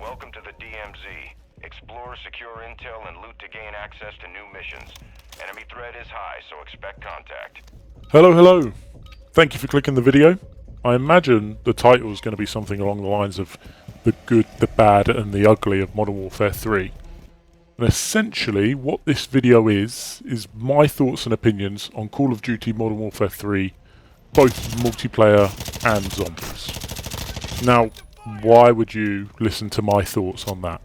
Welcome to the DMZ. Explore, secure intel, and loot to gain access to new missions. Enemy threat is high, so expect contact. Hello. Thank you for clicking the video. I imagine the title is going to be something along the lines of the good, the bad, and the ugly of Modern Warfare 3. And essentially, what this video is my thoughts and opinions on Call of Duty Modern Warfare 3, both multiplayer and zombies. Now, why would you listen to my thoughts on that?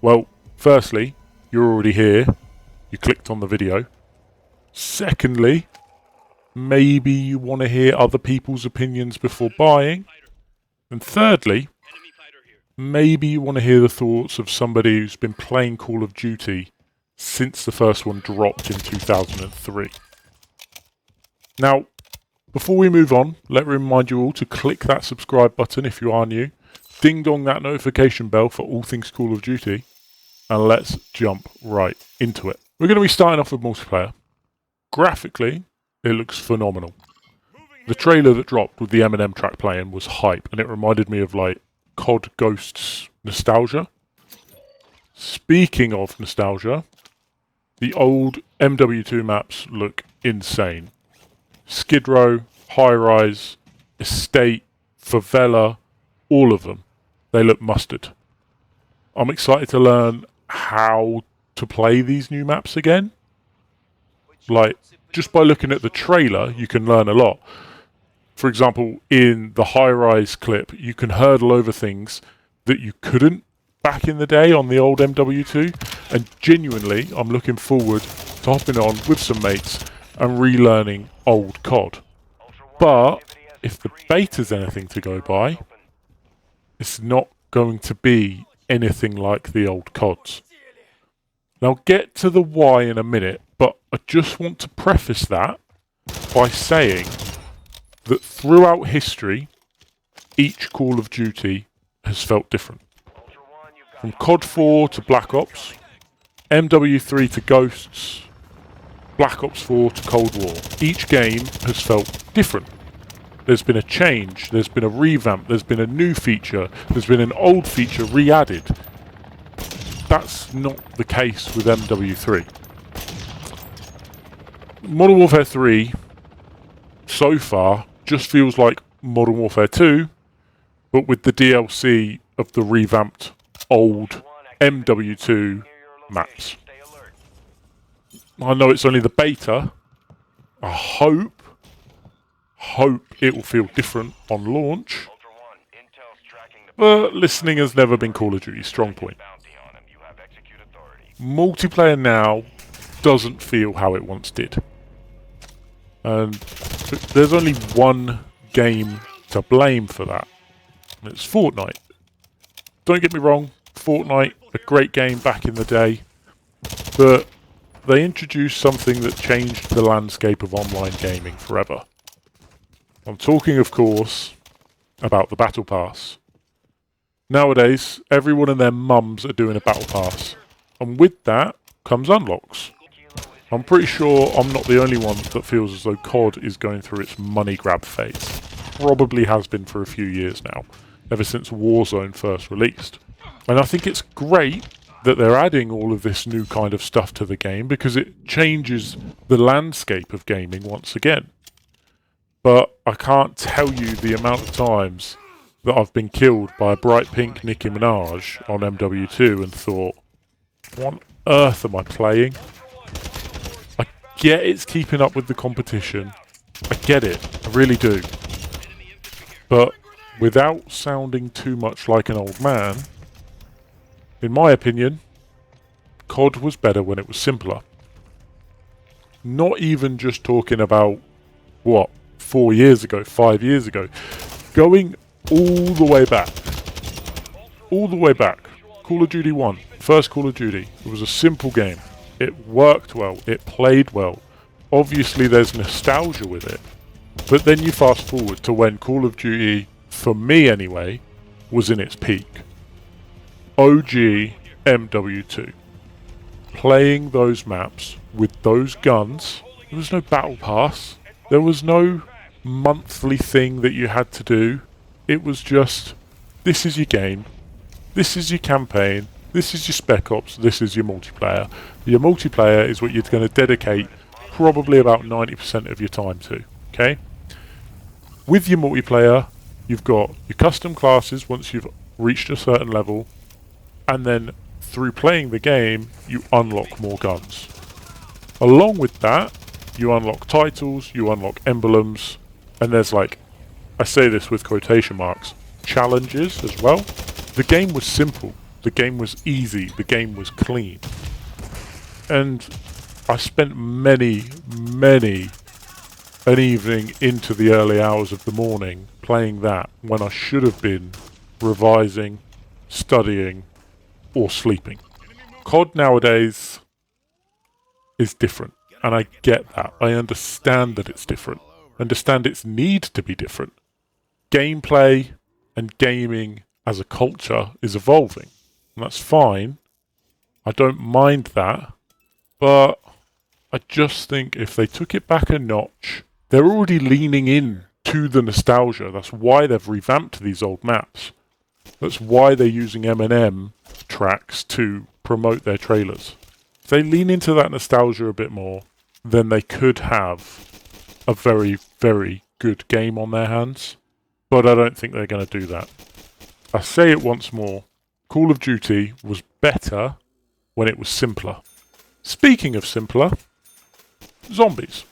Well, firstly, you're already here. You clicked on the video. Secondly, maybe you want to hear other people's opinions before buying. And thirdly, maybe you want to hear the thoughts of somebody who's been playing Call of Duty since the first one dropped in 2003. Now, before we move on, let me remind you all to click that subscribe button if you are new. Ding dong that notification bell for all things Call of Duty. And let's jump right into it. We're going to be starting off with multiplayer. Graphically, it looks phenomenal. The trailer that dropped with the Eminem track playing was hype, and it reminded me of like COD Ghosts nostalgia. Speaking of nostalgia, the old MW2 maps look insane. Skid Row, High Rise, Estate, Favela, all of them. They look mustard. I'm excited to learn how to play these new maps again. Like, just by looking at the trailer, you can learn a lot. For example, in the High Rise clip, you can hurdle over things that you couldn't back in the day on the old MW2. And genuinely, I'm looking forward to hopping on with some mates and relearning old COD. But if the beta's anything to go by, it's not going to be anything like the old CODs. And I'll get to the why in a minute, but I just want to preface that by saying that throughout history, each Call of Duty has felt different. From COD 4 to Black Ops, MW3 to Ghosts, Black Ops 4 to Cold War. Each game has felt different. There's been a change, there's been a revamp, there's been a new feature, there's been an old feature re-added. That's not the case with MW3. Modern Warfare 3, so far, just feels like Modern Warfare 2, but with the DLC of the revamped old MW2 maps. I know it's only the beta. I hope it will feel different on launch. But listening has never been Call of Duty's strong point. Multiplayer now doesn't feel how it once did. And there's only one game to blame for that. And it's Fortnite. Don't get me wrong, Fortnite, a great game back in the day. But they introduced something that changed the landscape of online gaming forever. I'm talking, of course, about the Battle Pass. Nowadays, everyone and their mums are doing a Battle Pass. And with that comes unlocks. I'm pretty sure I'm not the only one that feels as though COD is going through its money grab phase. Probably has been for a few years now, ever since Warzone first released. And I think it's great that they're adding all of this new kind of stuff to the game because it changes the landscape of gaming once again. But I can't tell you the amount of times that I've been killed by a bright pink Nicki Minaj on MW2 and thought, what on earth am I playing? I get it's keeping up with the competition. I get it, I really do. But without sounding too much like an old man, in my opinion, COD was better when it was simpler. Not even just talking about, 4 years ago, 5 years ago. Going all the way back. All the way back. Call of Duty 1. First Call of Duty. It was a simple game. It worked well. It played well. Obviously there's nostalgia with it. But then you fast forward to when Call of Duty, for me anyway, was in its peak. OG MW2. Playing those maps with those guns. There was no battle pass. There was no monthly thing that you had to do. It was just, this is your game. This is your campaign, this is your Spec Ops, this is your multiplayer. Your multiplayer is what you're going to dedicate probably about 90% of your time to, okay? With your multiplayer, you've got your custom classes once you've reached a certain level, and then through playing the game, you unlock more guns. Along with that, you unlock titles, you unlock emblems, and there's like, I say this with quotation marks, challenges as well. The game was simple, the game was easy, the game was clean. And I spent many an evening into the early hours of the morning playing that when I should have been revising, studying, or sleeping. COD nowadays is different, and I get that. I understand that it's different. I understand its need to be different. Gameplay and gaming as a culture is evolving, and that's fine. I don't mind that, but I just think if they took it back a notch, they're already leaning in to the nostalgia. That's why they've revamped these old maps. That's why they're using Eminem tracks to promote their trailers. If they lean into that nostalgia a bit more, then they could have a very, very good game on their hands. But I don't think they're going to do that. I say it once more, Call of Duty was better when it was simpler. Speaking of simpler, zombies.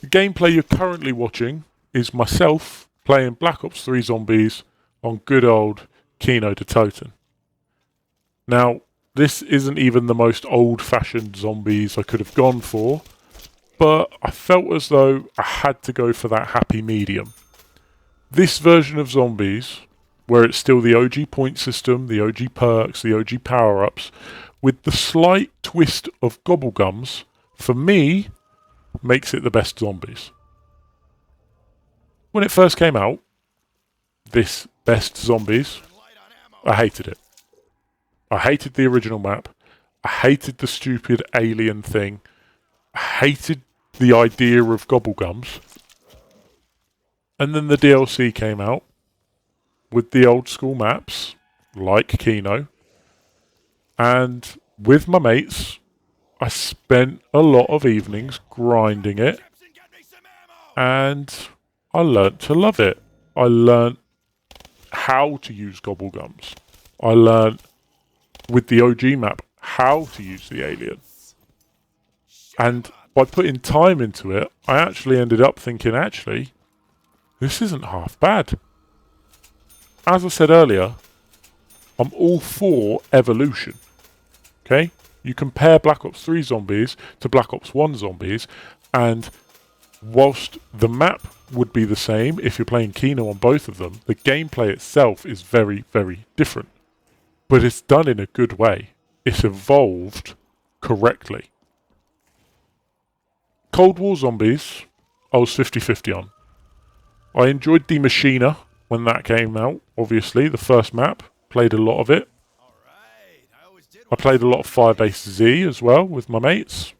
The gameplay you're currently watching is myself playing Black Ops 3 Zombies on good old Kino de Toten. Now, this isn't even the most old-fashioned zombies I could have gone for, but I felt as though I had to go for that happy medium. This version of zombies, where it's still the OG point system, the OG perks, the OG power-ups, with the slight twist of gobblegums, for me, makes it the best zombies. When it first came out, this best zombies, I hated it. I hated the original map. I hated the stupid alien thing. I hated the idea of gobblegums. And then the DLC came out with the old school maps, like Kino. And with my mates, I spent a lot of evenings grinding it. And I learnt to love it. I learnt how to use gobblegums. I learnt with the OG map how to use the alien. And by putting time into it, I actually ended up thinking, actually, this isn't half bad. As I said earlier, I'm all for evolution. Okay? You compare Black Ops 3 Zombies to Black Ops 1 Zombies, and whilst the map would be the same if you're playing Kino on both of them, the gameplay itself is very, very different. But it's done in a good way. It's evolved correctly. Cold War Zombies, I was 50-50 on. I enjoyed the Machina when that came out, obviously, the first map. Played a lot of it. I played a lot of Firebase Z as well with my mates.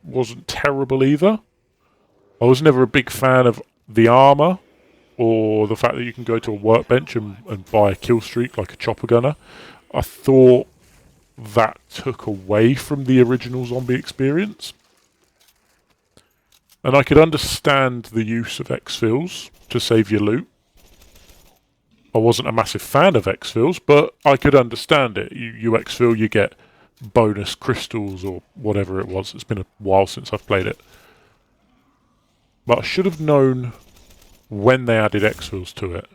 Wasn't terrible either. I was never a big fan of the armour or the fact that you can go to a workbench and buy a kill streak like a chopper gunner. I thought that took away from the original zombie experience. And I could understand the use of exfils to save your loot. I wasn't a massive fan of exfils, but I could understand it. You exfil, you get bonus crystals or whatever it was. It's been a while since I've played it. But I should have known when they added exfils to it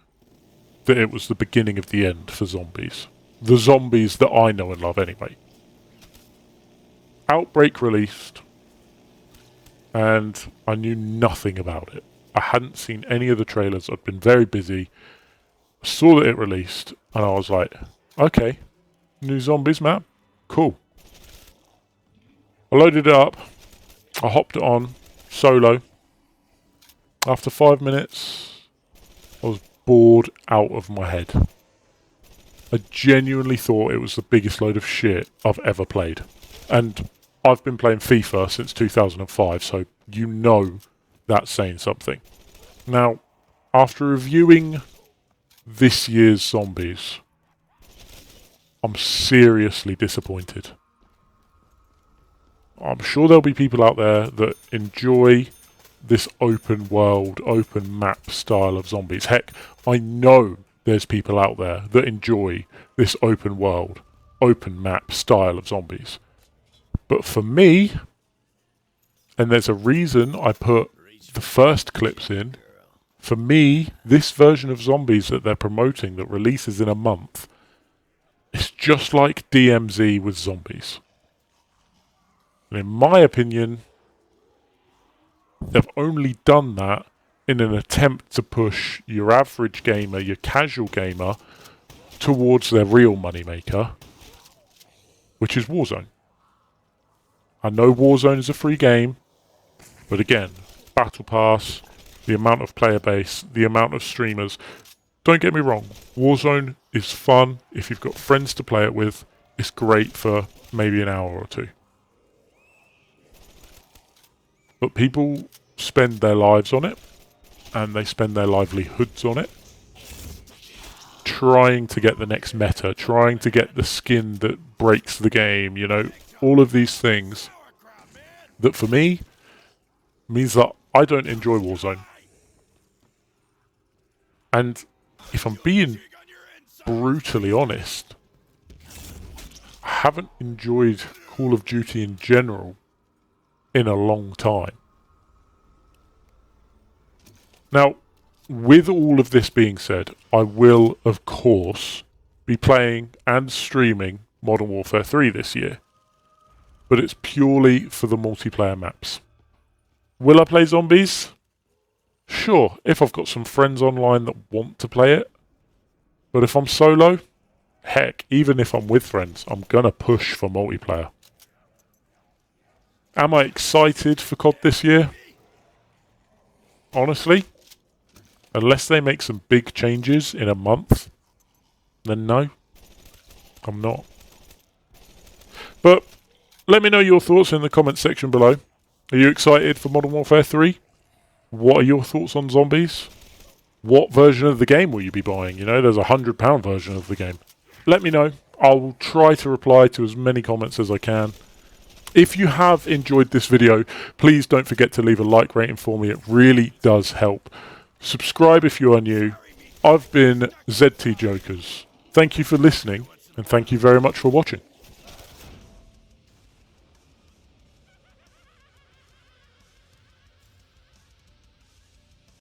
that it was the beginning of the end for zombies. The zombies that I know and love anyway. Outbreak released, and I knew nothing about it. I hadn't seen any of the trailers. I'd been very busy. I saw that it released, and I was like, okay, new zombies map, cool. I loaded it up. I hopped it on solo. After 5 minutes, I was bored out of my head. I genuinely thought it was the biggest load of shit I've ever played. And I've been playing FIFA since 2005, so you know that's saying something. Now, after reviewing this year's zombies, I'm seriously disappointed. I'm sure there'll be people out there that enjoy this open world, open map style of zombies. Heck, I know there's people out there that enjoy this open world, open map style of zombies. But for me, and there's a reason I put the first clips in, for me, this version of zombies that they're promoting that releases in a month, it's just like DMZ with zombies. And in my opinion, they've only done that in an attempt to push your average gamer, your casual gamer, towards their real moneymaker, which is Warzone. I know Warzone is a free game, but again, Battle Pass, the amount of player base, the amount of streamers. Don't get me wrong, Warzone is fun. If you've got friends to play it with, it's great for maybe an hour or two. But people spend their lives on it, and they spend their livelihoods on it, trying to get the next meta, trying to get the skin that breaks the game, you know, all of these things that for me means that I don't enjoy Warzone. And if I'm being brutally honest, I haven't enjoyed Call of Duty in general in a long time. Now, with all of this being said, I will, of course, be playing and streaming Modern Warfare 3 this year. But it's purely for the multiplayer maps. Will I play zombies? Sure, if I've got some friends online that want to play it. But if I'm solo, heck, even if I'm with friends, I'm gonna push for multiplayer. Am I excited for COD this year? Honestly, unless they make some big changes in a month, then no, I'm not. But let me know your thoughts in the comments section below. Are you excited for Modern Warfare 3? What are your thoughts on zombies? What version of the game will you be buying? You know, there's a £100 version of the game. Let me know. I'll try to reply to as many comments as I can. If you have enjoyed this video, please don't forget to leave a like rating for me. It really does help. Subscribe if you are new. I've been ZT Jokers. Thank you for listening, and thank you very much for watching.